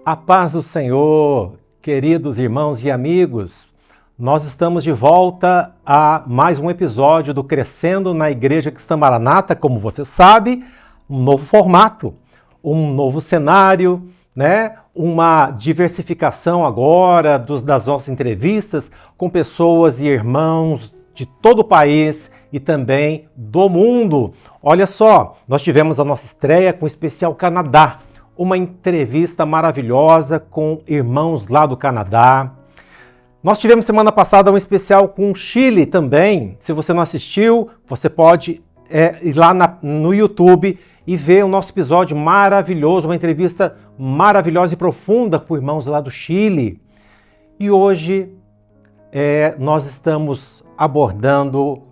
A paz do Senhor, queridos irmãos e amigos, nós estamos de volta a mais um episódio do Crescendo na Igreja Cristã Maranata. Como você sabe, um novo formato, um novo cenário, né? Uma diversificação agora das nossas entrevistas com pessoas e irmãos de todo o país e também do mundo. Olha só, nós tivemos a nossa estreia com o especial Canadá, uma entrevista maravilhosa com irmãos lá do Canadá. Nós tivemos semana passada um especial com o Chile também. Se você não assistiu, você pode ir lá no YouTube e ver o nosso episódio maravilhoso, uma entrevista maravilhosa e profunda com irmãos lá do Chile. E hoje nós estamos abordando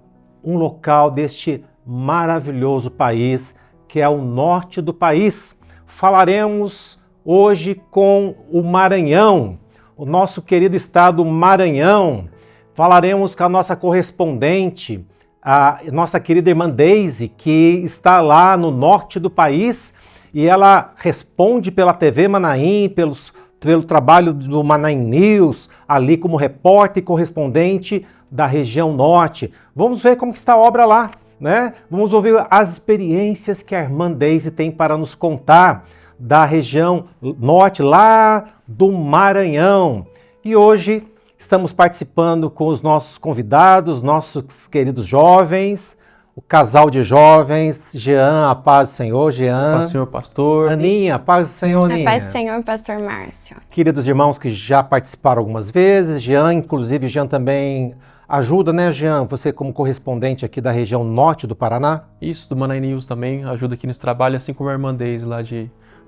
um local deste maravilhoso país, que é o norte do país. Falaremos hoje com o Maranhão, o nosso querido estado Maranhão. Falaremos com a nossa correspondente, a nossa querida irmã Deise, que está lá no norte do país, e ela responde pela TV Manaim, pelo trabalho do Manaim News, ali como repórter e correspondente da região norte. Vamos ver como está a obra lá, né? Vamos ouvir as experiências que a irmã Deise tem para nos contar da região norte, lá do Maranhão. E hoje estamos participando com os nossos convidados, nossos queridos jovens, o casal de jovens, Jean, a paz do Senhor, Jean. A paz do Senhor, pastor. Aninha, a paz do Senhor, Aninha. A paz do Senhor, pastor Márcio. Queridos irmãos que já participaram algumas vezes, Jean, inclusive, Jean também ajuda, né, Jean? Você como correspondente aqui da região norte do Paraná? Isso, do Manaim News também, ajuda aqui nesse trabalho, assim como a irmã Deise lá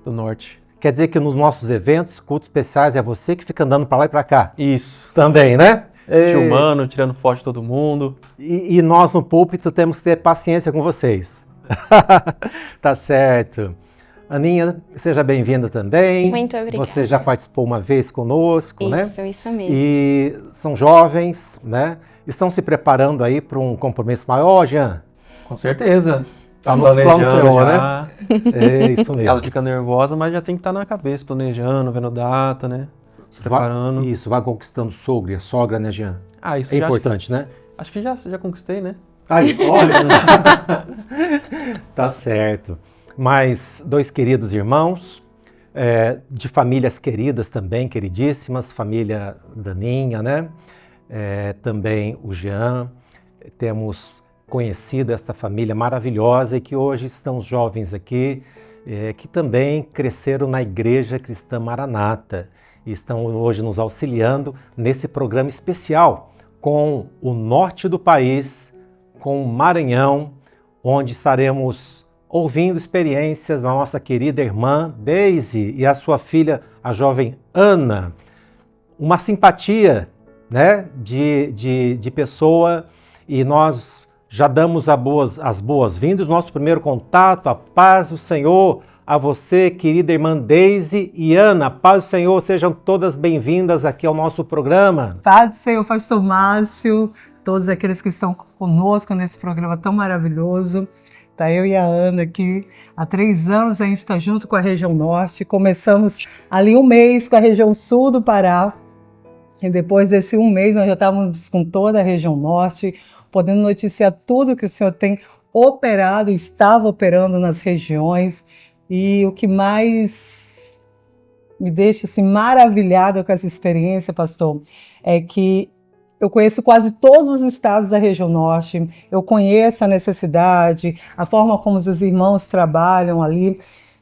do norte. Quer dizer que nos nossos eventos, cultos especiais, é você que fica andando para lá e para cá? Isso. Também, né? Filmando, tirando foto de todo mundo. E nós no púlpito temos que ter paciência com vocês. Tá certo. Aninha, seja bem-vinda também. Muito obrigada. Você já participou uma vez conosco, né? Isso mesmo. E são jovens, né? Estão se preparando aí para um compromisso maior, Jean? Com certeza. Tá nos planos do Senhor, né? É isso mesmo. Ela fica nervosa, mas já tem que estar na cabeça, planejando, vendo data, né? Se preparando. Isso, vai conquistando sogro e a sogra, né, Jean? Ah, isso é importante, né? Acho que já conquistei, né? Ai, olha! Tá certo. Mais dois queridos irmãos, de famílias queridas também, queridíssimas, família Daninha, né? Também o Jean. Temos conhecido essa família maravilhosa e que hoje estão os jovens aqui, que também cresceram na Igreja Cristã Maranata e estão hoje nos auxiliando nesse programa especial com o norte do país, com o Maranhão, onde estaremos ouvindo experiências da nossa querida irmã Deise e a sua filha, a jovem Ana. Uma simpatia, né, de pessoa, e nós já damos as boas-vindas, nosso primeiro contato, a paz do Senhor a você, querida irmã Deise e Ana. Paz do Senhor, sejam todas bem-vindas aqui ao nosso programa. Paz do Senhor, pastor Márcio, todos aqueles que estão conosco nesse programa tão maravilhoso. Tá eu e a Ana aqui. Há 3 anos a gente está junto com a região norte. Começamos ali um mês com a região sul do Pará. E depois desse um mês nós já estávamos com toda a região norte, podendo noticiar tudo que o Senhor tem operado, estava operando nas regiões. E o que mais me deixa assim, maravilhada com essa experiência, pastor, é que eu conheço quase todos os estados da região norte, eu conheço a necessidade, a forma como os irmãos trabalham ali,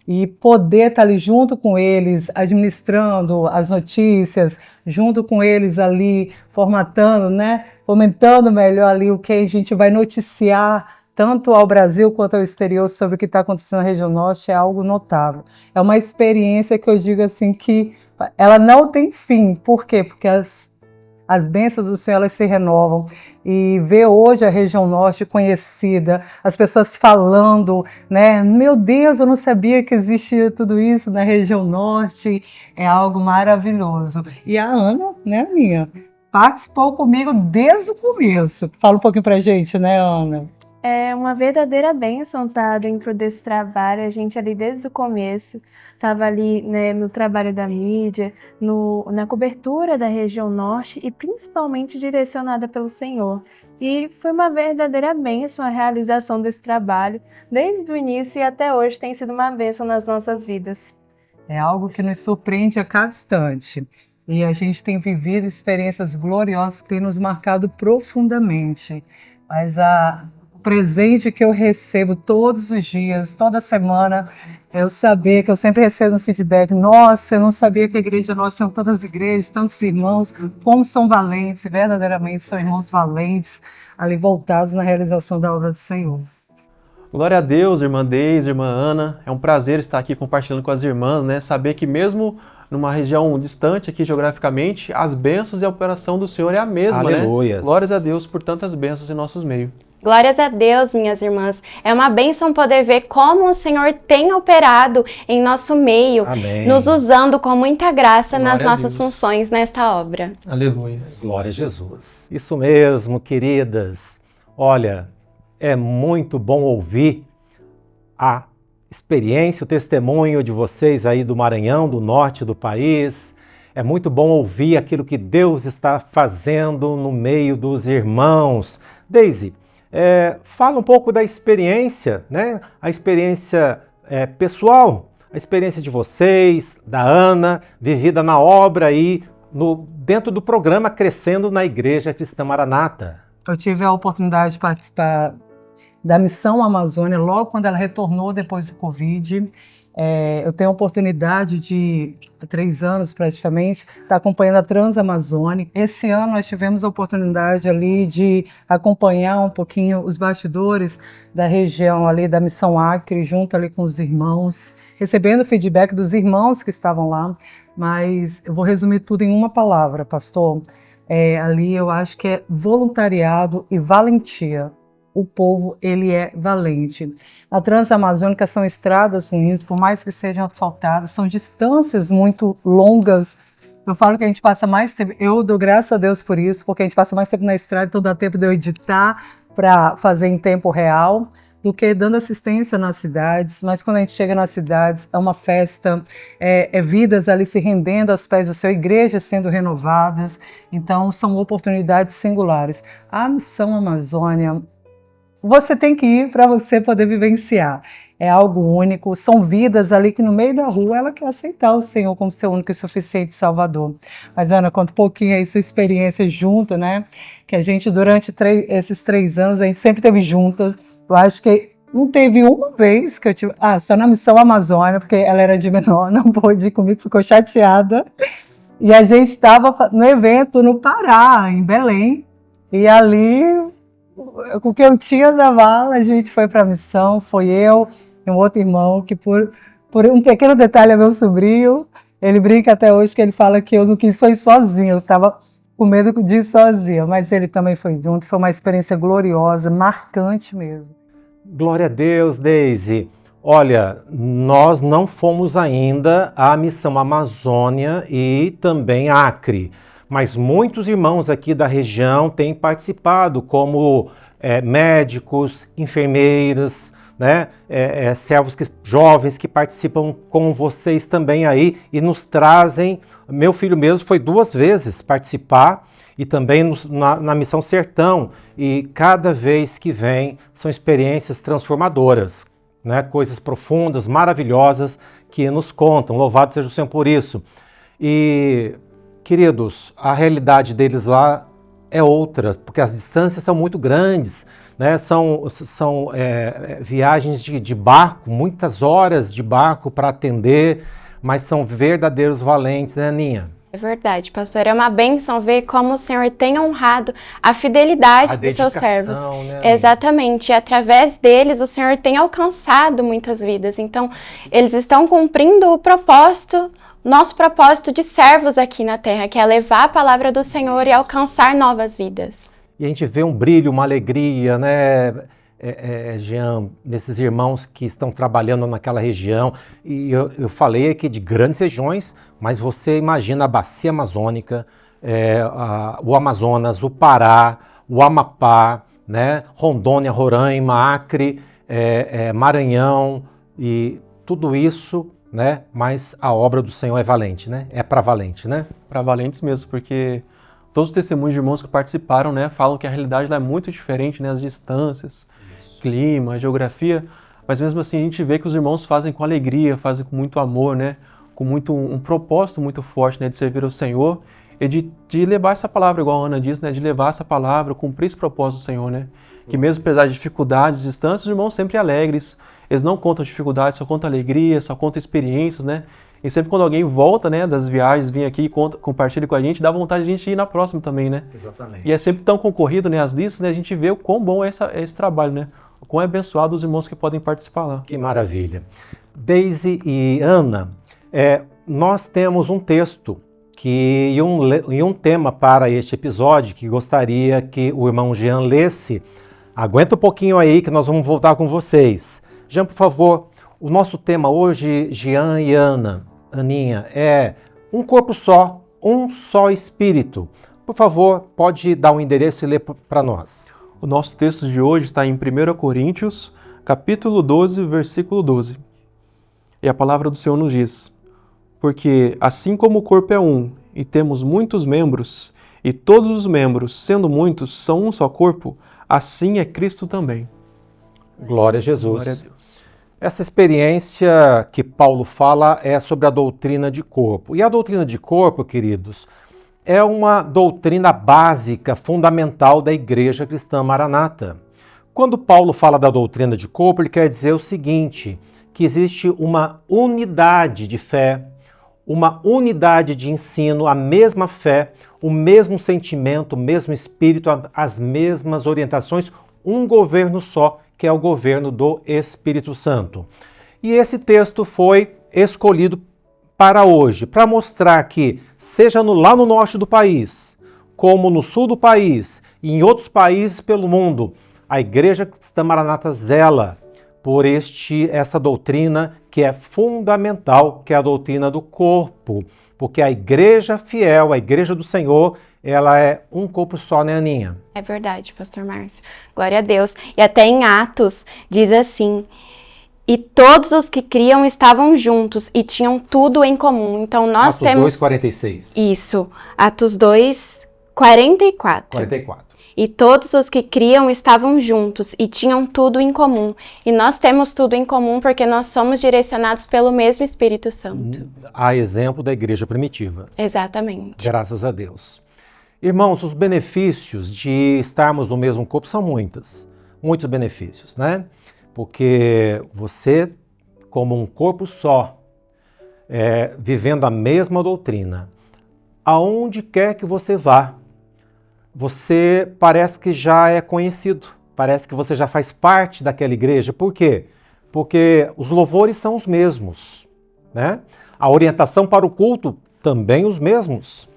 e poder estar ali junto com eles, administrando as notícias, junto com eles ali, formatando, né, fomentando melhor ali o que a gente vai noticiar, tanto ao Brasil quanto ao exterior, sobre o que está acontecendo na região norte, é algo notável. É uma experiência que eu digo assim que ela não tem fim. Por quê? Porque as bênçãos do Senhor, elas se renovam. E ver hoje a região norte conhecida, as pessoas falando, né? Meu Deus, eu não sabia que existia tudo isso na região norte. É algo maravilhoso. E a Ana, né, minha, participou comigo desde o começo. Fala um pouquinho pra gente, né, Ana? É uma verdadeira bênção estar dentro desse trabalho. A gente ali desde o começo estava ali, né, no trabalho da mídia, na cobertura da região norte e principalmente direcionada pelo Senhor. E foi uma verdadeira bênção a realização desse trabalho. Desde o início e até hoje tem sido uma bênção nas nossas vidas. É algo que nos surpreende a cada instante. E a gente tem vivido experiências gloriosas que têm nos marcado profundamente. Mas o presente que eu recebo todos os dias, toda semana, é eu saber que eu sempre recebo um feedback. Nossa, eu não sabia que a igreja nós tinha tantas igrejas, tantos irmãos, como são valentes, verdadeiramente são irmãos valentes, ali voltados na realização da obra do Senhor. Glória a Deus, irmã Deise, irmã Ana. É um prazer estar aqui compartilhando com as irmãs, né? Saber que mesmo numa região distante aqui geograficamente, as bênçãos e a operação do Senhor é a mesma, Aleluias. né? Glórias a Deus por tantas bênçãos em nossos meios. Glórias a Deus, minhas irmãs. É uma bênção poder ver como o Senhor tem operado em nosso meio, Amém. nos usando com muita graça Glória nas a nossas Deus. funções nesta obra. Aleluia. Glória a Jesus. Isso mesmo, queridas. Olha, é muito bom ouvir a experiência, o testemunho de vocês aí do Maranhão, do norte do país. É muito bom ouvir aquilo que Deus está fazendo no meio dos irmãos. Deise, fala um pouco da experiência, né? A experiência pessoal, a experiência de vocês, da Ana, vivida na obra aí, dentro do programa Crescendo na Igreja Cristã Maranata. Eu tive a oportunidade de participar da Missão Amazônia logo quando ela retornou depois do Covid. Eu tenho a oportunidade de, há 3 anos praticamente, estar acompanhando a Transamazônica. Esse ano nós tivemos a oportunidade ali de acompanhar um pouquinho os bastidores da região ali da Missão Acre, junto ali com os irmãos, recebendo feedback dos irmãos que estavam lá. Mas eu vou resumir tudo em uma palavra, pastor. Ali eu acho que é voluntariado e valentia. O povo, ele é valente. A Transamazônica são estradas ruins, por mais que sejam asfaltadas, são distâncias muito longas. Eu falo que a gente passa mais tempo, eu dou graças a Deus por isso, porque a gente passa mais tempo na estrada, então dá tempo de eu editar para fazer em tempo real, do que dando assistência nas cidades. Mas quando a gente chega nas cidades, é uma festa, vidas ali se rendendo aos pés do Senhor, igrejas sendo renovadas. Então são oportunidades singulares. A Missão Amazônia, você tem que ir para você poder vivenciar. É algo único, são vidas ali que no meio da rua ela quer aceitar o Senhor como seu único e suficiente Salvador. Mas Ana, conta um pouquinho aí sua experiência junto, né? Que a gente durante esses 3 anos, a gente sempre teve juntas. Eu acho que não teve uma vez que eu tive... só na Missão Amazônia, porque ela era de menor, não pôde ir comigo, ficou chateada. E a gente estava no evento no Pará, em Belém, e ali... Com o que eu tinha da mala, a gente foi para a missão, foi eu e um outro irmão, que por um pequeno detalhe é meu sobrinho, ele brinca até hoje que ele fala que eu não quis ir sozinho, eu estava com medo de ir sozinha, mas ele também foi junto, foi uma experiência gloriosa, marcante mesmo. Glória a Deus, Deise. Olha, nós não fomos ainda à Missão Amazônia e também Acre, mas muitos irmãos aqui da região têm participado como médicos, enfermeiras, né, servos jovens que participam com vocês também aí e nos trazem. Meu filho mesmo foi 2 vezes participar e também na Missão Sertão, e cada vez que vem são experiências transformadoras, né, coisas profundas, maravilhosas que nos contam. Louvado seja o Senhor por isso. E queridos, a realidade deles lá é outra, porque as distâncias são muito grandes, né? São viagens de barco, muitas horas de barco para atender, mas são verdadeiros valentes, né, Aninha? É verdade, pastor. É uma bênção ver como o Senhor tem honrado a fidelidade dos seus servos. Né, exatamente. E através deles, o Senhor tem alcançado muitas vidas. Então, eles estão cumprindo o propósito, nosso propósito de servos aqui na terra, que é levar a palavra do Senhor e alcançar novas vidas. E a gente vê um brilho, uma alegria, né, Jean, desses irmãos que estão trabalhando naquela região. E eu falei aqui de grandes regiões, mas você imagina a Bacia Amazônica, o Amazonas, o Pará, o Amapá, né? Rondônia, Roraima, Acre, Maranhão e tudo isso, né? Mas a obra do Senhor é valente, né? É para valente, né? Para valentes mesmo, porque todos os testemunhos de irmãos que participaram, né, falam que a realidade lá é muito diferente, né? As distâncias, clima, geografia, mas mesmo assim a gente vê que os irmãos fazem com alegria, fazem com muito amor, né? Com um propósito muito forte, né? De servir ao Senhor e de levar essa palavra, igual a Ana disse, né? De levar essa palavra, cumprir esse propósito do Senhor, né? Que mesmo apesar de dificuldades, distâncias, os irmãos sempre alegres, eles não contam dificuldades, só contam alegria, só contam experiências, né? E sempre quando alguém volta, né, das viagens, vem aqui e compartilha com a gente, dá vontade de a gente ir na próxima também, né? Exatamente. E é sempre tão concorrido, né, as listas, né? A gente vê o quão bom é esse trabalho, né? O quão é abençoado os irmãos que podem participar lá. Que maravilha. Deise e Ana, nós temos um texto e um tema para este episódio que gostaria que o irmão Jean lesse. Aguenta um pouquinho aí que nós vamos voltar com vocês. Jean, por favor, o nosso tema hoje, Jean e Ana, Aninha, é um corpo só, um só espírito. Por favor, pode dar um endereço e ler para nós. O nosso texto de hoje está em 1 Coríntios, capítulo 12, versículo 12. E a palavra do Senhor nos diz: porque assim como o corpo é um, e temos muitos membros, e todos os membros, sendo muitos, são um só corpo, assim é Cristo também. Glória a Jesus. Glória a Deus. Essa experiência que Paulo fala é sobre a doutrina de corpo. E a doutrina de corpo, queridos, é uma doutrina básica, fundamental da Igreja Cristã Maranata. Quando Paulo fala da doutrina de corpo, ele quer dizer o seguinte, que existe uma unidade de fé, uma unidade de ensino, a mesma fé, o mesmo sentimento, o mesmo espírito, as mesmas orientações, um governo só, que é o governo do Espírito Santo. E esse texto foi escolhido para hoje, para mostrar que, seja lá no norte do país, como no sul do país e em outros países pelo mundo, a Igreja Cristã Maranata zela por essa doutrina que é fundamental, que é a doutrina do corpo. Porque a igreja fiel, a igreja do Senhor, ela é um corpo só, né, Aninha? É verdade, pastor Márcio. Glória a Deus. E até em Atos diz assim: e todos os que criam estavam juntos e tinham tudo em comum. Então nós temos... Atos 2:46. Isso. Atos 2:44. 44. E todos os que criam estavam juntos e tinham tudo em comum. E nós temos tudo em comum porque nós somos direcionados pelo mesmo Espírito Santo. A exemplo da igreja primitiva. Exatamente. Graças a Deus. Irmãos, os benefícios de estarmos no mesmo corpo são muitos benefícios, né? Porque você, como um corpo só, vivendo a mesma doutrina, aonde quer que você vá, você parece que já é conhecido, parece que você já faz parte daquela igreja. Por quê? Porque os louvores são os mesmos, né? A orientação para o culto também os mesmos.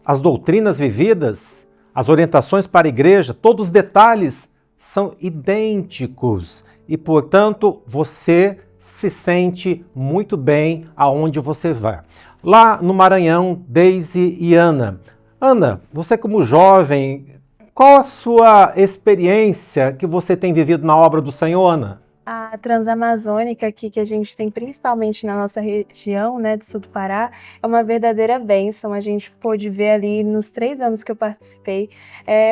As doutrinas vividas, as orientações para a igreja, todos os detalhes são idênticos e, portanto, você se sente muito bem aonde você vai. Lá no Maranhão, Deise e Ana. Ana, você como jovem, qual a sua experiência que você tem vivido na obra do Senhor, Ana? A Transamazônica aqui que a gente tem principalmente na nossa região, né, do sul do Pará, é uma verdadeira bênção. A gente pôde ver ali nos 3 anos que eu participei,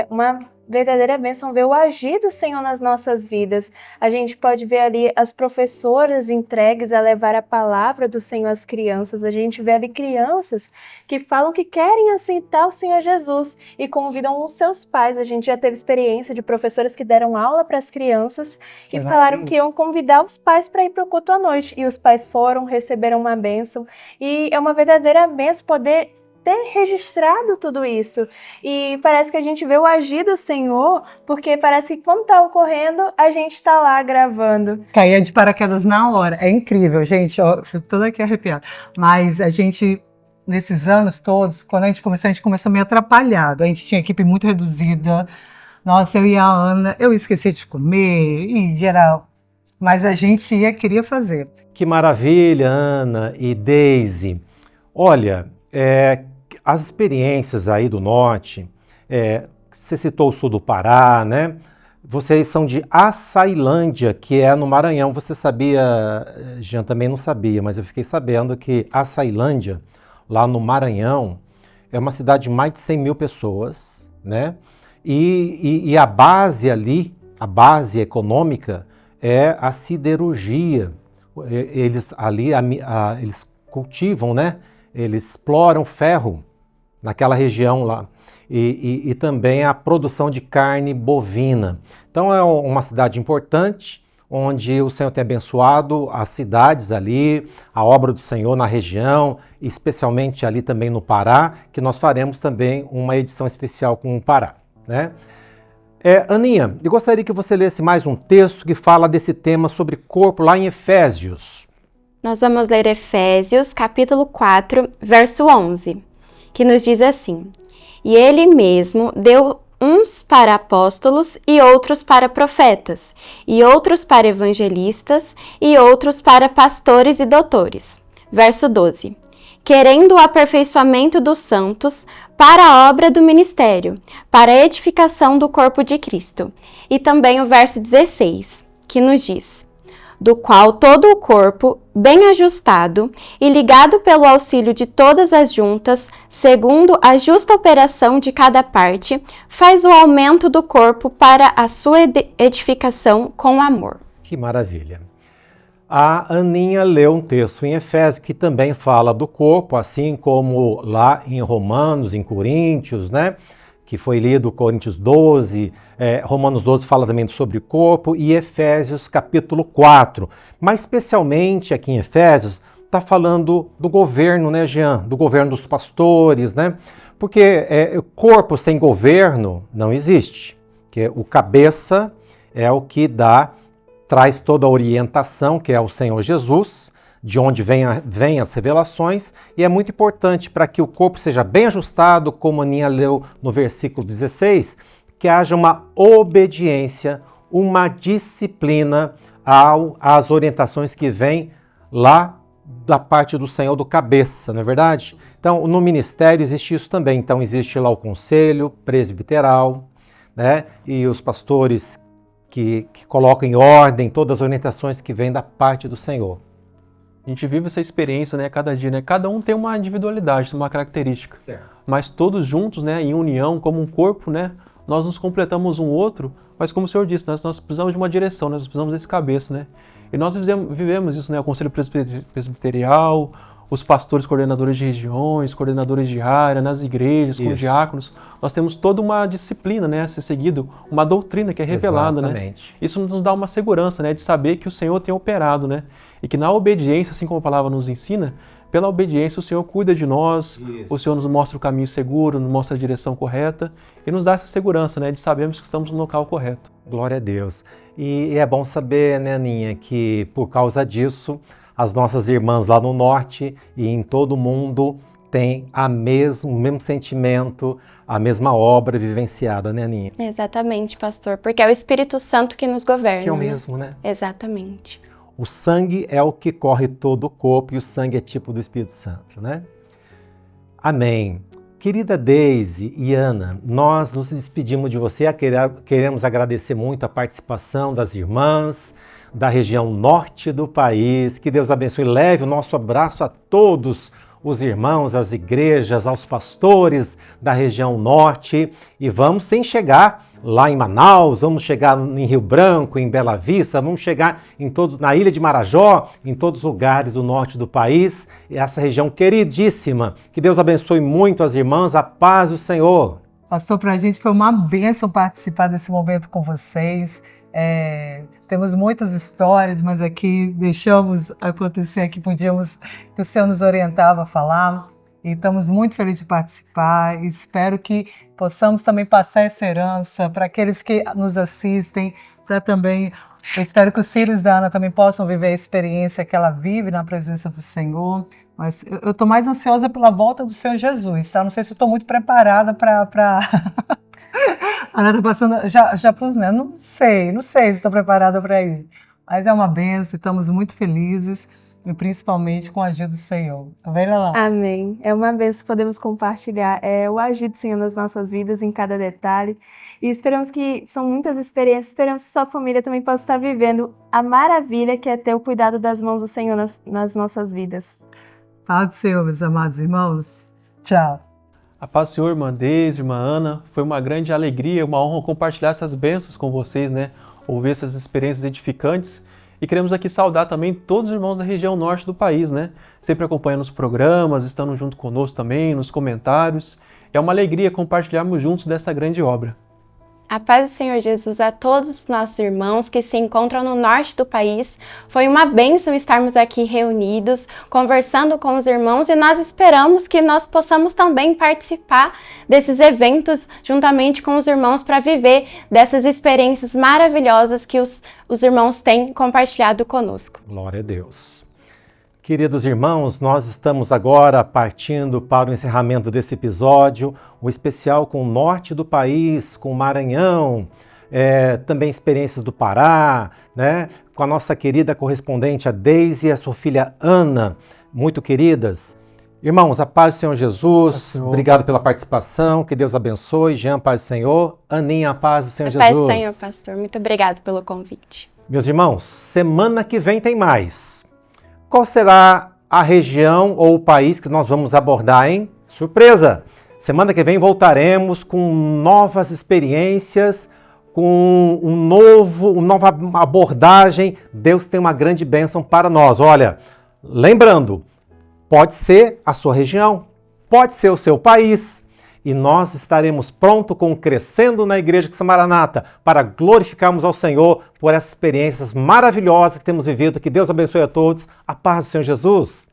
uma verdadeira bênção ver o agir do Senhor nas nossas vidas. A gente pode ver ali as professoras entregues a levar a palavra do Senhor às crianças. A gente vê ali crianças que falam que querem aceitar o Senhor Jesus e convidam os seus pais. A gente já teve experiência de professoras que deram aula para as crianças e falaram que iam convidar os pais para ir para o culto à noite. E os pais foram, receberam uma bênção. E é uma verdadeira bênção poder ter registrado tudo isso. E parece que a gente vê o agir do Senhor, porque parece que quando está ocorrendo, a gente está lá gravando. Caía de paraquedas na hora. É incrível, gente. Ó, fico toda aqui arrepiada. Mas a gente, nesses anos todos, quando a gente começou meio atrapalhado. A gente tinha equipe muito reduzida. Nossa, eu e a Ana, eu esqueci de comer, em geral. Mas a gente queria fazer. Que maravilha, Ana e Deise. Olha, as experiências aí do norte, você citou o sul do Pará, né? Vocês são de Açailândia, que é no Maranhão. Você sabia, Jean, também não sabia, mas eu fiquei sabendo que Açailândia, lá no Maranhão, é uma cidade de mais de 100 mil pessoas, né? E a base ali, a base econômica, é a siderurgia. Eles ali, eles cultivam, né? Eles exploram ferro naquela região lá. E também a produção de carne bovina. Então é uma cidade importante, onde o Senhor tem abençoado as cidades ali, a obra do Senhor na região, especialmente ali também no Pará, que nós faremos também uma edição especial com o Pará, né? Aninha, eu gostaria que você lesse mais um texto que fala desse tema sobre corpo lá em Efésios. Nós vamos ler Efésios, capítulo 4, verso 11, que nos diz assim: E ele mesmo deu uns para apóstolos, e outros para profetas, e outros para evangelistas, e outros para pastores e doutores. Verso 12. Querendo o aperfeiçoamento dos santos, para a obra do ministério, para a edificação do corpo de Cristo. E também o verso 16, que nos diz: do qual todo o corpo, bem ajustado e ligado pelo auxílio de todas as juntas, segundo a justa operação de cada parte, faz o aumento do corpo para a sua edificação com amor. Que maravilha! A Aninha leu um texto em Efésios que também fala do corpo, assim como lá em Romanos, em Coríntios, né? Que foi lido Coríntios 12, Romanos 12 fala também sobre o corpo, e Efésios capítulo 4. Mas especialmente aqui em Efésios, está falando do governo, né, Jean? Do governo dos pastores, né? Porque corpo sem governo não existe. Que o cabeça é o que traz toda a orientação, que é o Senhor Jesus, de onde vem as revelações, e é muito importante para que o corpo seja bem ajustado, como a Aninha leu no versículo 16, que haja uma obediência, uma disciplina às orientações que vêm lá da parte do Senhor, do cabeça, não é verdade? Então, no ministério existe isso também. Então, existe lá o conselho presbiteral, né? E os pastores que colocam em ordem todas as orientações que vêm da parte do Senhor. A gente vive essa experiência, né, cada dia, né? Cada um tem uma individualidade, uma característica. Certo. Mas todos juntos, né, em união, como um corpo, né, nós nos completamos um outro, mas como o Senhor disse, nós precisamos de uma direção, nós precisamos desse cabeça, né? E nós vivemos isso, né? O conselho presbiterial, os pastores coordenadores de regiões, coordenadores de área, nas igrejas, com diáconos. Nós temos toda uma disciplina, né, a ser seguido, uma doutrina que é revelada, né? Isso nos dá uma segurança, né, de saber que o Senhor tem operado, né? E que na obediência, assim como a palavra nos ensina, pela obediência o Senhor cuida de nós, o Senhor nos mostra o caminho seguro, nos mostra a direção correta e nos dá essa segurança, né, de sabermos que estamos no local correto. Glória a Deus. E é bom saber, né, Aninha, que por causa disso, as nossas irmãs lá no norte e em todo o mundo têm o mesmo sentimento, a mesma obra vivenciada, né, Aninha? Exatamente, pastor, porque é o Espírito Santo que nos governa. Que é o mesmo, né? Exatamente. O sangue é o que corre todo o corpo e o sangue é tipo do Espírito Santo, né? Amém. Querida Deise e Ana, nós nos despedimos de você, queremos agradecer muito a participação das irmãs da região norte do país. Que Deus abençoe e leve o nosso abraço a todos os irmãos, às igrejas, aos pastores da região norte. E vamos sem chegar lá em Manaus, vamos chegar em Rio Branco, em Bela Vista, vamos chegar na Ilha de Marajó, em todos os lugares do norte do país, essa região queridíssima. Que Deus abençoe muito as irmãs, a paz do Senhor. Pastor, para a gente foi uma bênção participar desse momento com vocês. Temos muitas histórias, mas aqui deixamos acontecer, que o Senhor nos orientava a falar. E estamos muito felizes de participar. Espero que possamos também passar essa herança para aqueles que nos assistem, eu espero que os filhos da Ana também possam viver a experiência que ela vive na presença do Senhor. Mas eu estou mais ansiosa pela volta do Senhor Jesus, tá? Não sei se estou muito preparada para... A Ana está passando já para os netos. Não sei se estou preparada para ir. Mas é uma bênção, estamos muito felizes. e principalmente com a ajuda do Senhor. Vai lá. Amém. É uma bênção que podemos compartilhar o agir do Senhor nas nossas vidas, em cada detalhe. E esperamos que são muitas experiências, esperamos que sua família também possa estar vivendo a maravilha que é ter o cuidado das mãos do Senhor nas nossas vidas. Paz do Senhor, meus amados irmãos. Tchau. A paz do Senhor, irmã Deise, irmã Ana, foi uma grande alegria, uma honra compartilhar essas bênçãos com vocês, né? Ouvir essas experiências edificantes. E queremos aqui saudar também todos os irmãos da região norte do país, né? Sempre acompanhando os programas, estando junto conosco também, nos comentários. É uma alegria compartilharmos juntos dessa grande obra. A paz do Senhor Jesus a todos os nossos irmãos que se encontram no norte do país. Foi uma bênção estarmos aqui reunidos, conversando com os irmãos, e nós esperamos que nós possamos também participar desses eventos juntamente com os irmãos para viver dessas experiências maravilhosas que os irmãos têm compartilhado conosco. Glória a Deus. Queridos irmãos, nós estamos agora partindo para o encerramento desse episódio, o especial com o norte do país, com o Maranhão, também experiências do Pará, né? Com a nossa querida correspondente, a Deise, e a sua filha Ana, muito queridas. Irmãos, a paz do Senhor Jesus, Senhor. Obrigado pela participação, que Deus abençoe. Jean, paz do Senhor. Aninha, a paz do Senhor Jesus. A paz do Senhor, pastor. Muito obrigado pelo convite. Meus irmãos, semana que vem tem mais. Qual será a região ou o país que nós vamos abordar, hein? Surpresa! Semana que vem voltaremos com novas experiências, com uma nova abordagem. Deus tem uma grande bênção para nós. Olha, lembrando, pode ser a sua região, pode ser o seu país. E nós estaremos prontos com Crescendo na Igreja Cristã Maranata para glorificarmos ao Senhor por essas experiências maravilhosas que temos vivido. Que Deus abençoe a todos. A paz do Senhor Jesus.